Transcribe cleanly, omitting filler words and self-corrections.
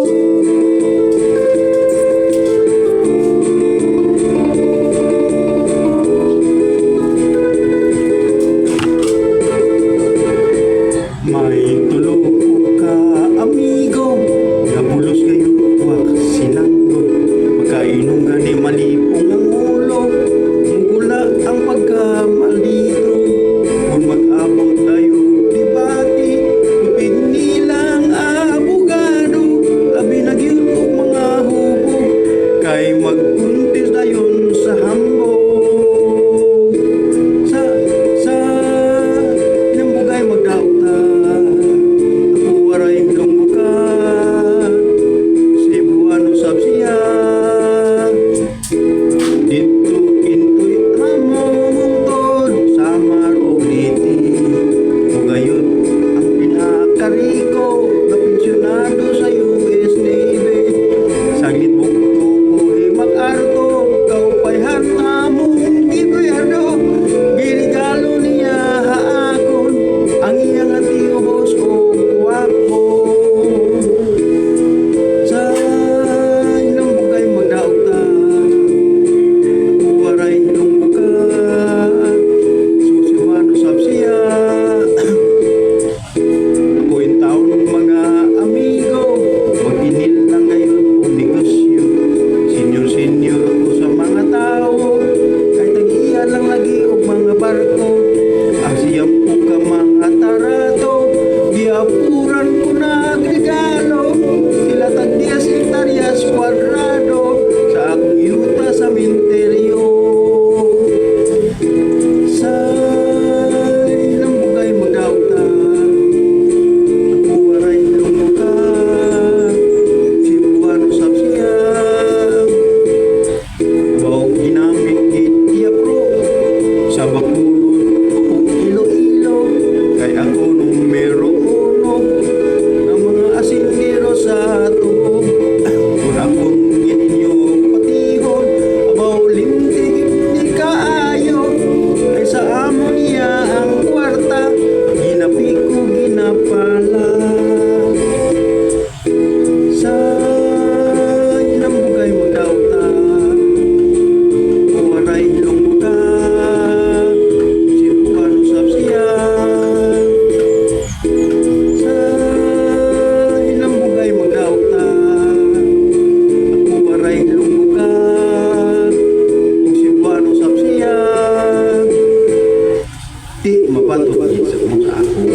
May tulog ka, amigo, nabulos kayo, wak sinanggo. Magkainom gani malipong ang ulo, mula ang pagkamalito. Kung mag-abot tayo, dibati, lupig nilang abogado. Labi na gyud og mga hubo, kay magkuntis dayon sa hambo. Sa nambugay magdauta, ako waray lungguka, Cebuano sab siya. Dito intoy amo mungtod, Samar o Liti. Ugayod ang pinakariko, na pensyonado sa US Navy. Saglit bukto ko'y mag-arto, ikaw pa'y harta mong gigoyado. Ginigalo niya haakon, ang iyang atiyos o wapo. Sa ilang bugay magdauta, ako waray lungguka, Cebuano sab siya. Ako'y taon mga amigo, mag-inil lang kayo o negosyo. Senior ako sa mga tao, kahit nag-iya lang lagi o mga barko. Ang siyam po ka mga tarato, giapuran ko na regalo. Sila tagdias hektaryas kwadrado, sa akong yuta sa minteryo. Sa ilang bugay magdauta, ako waray lungguka, Cebuano sab siya. Baog ginamit gid pro sa Bacolod o Iloilo, kay ako numero uno ng mga asindero sa tubo. Kung akong gininyo patihon, abaw lintig di kaayo, kay sa amo niya ang kwarta, ginapi ko ginapala. Sa ilang bugay magdauta, ako waray lungguka, Cebuano sab siya. Sa ilang bugay magdauta, ako waray lungguka, Cebuano sab siya. Di mapatupad sa kung sa ako.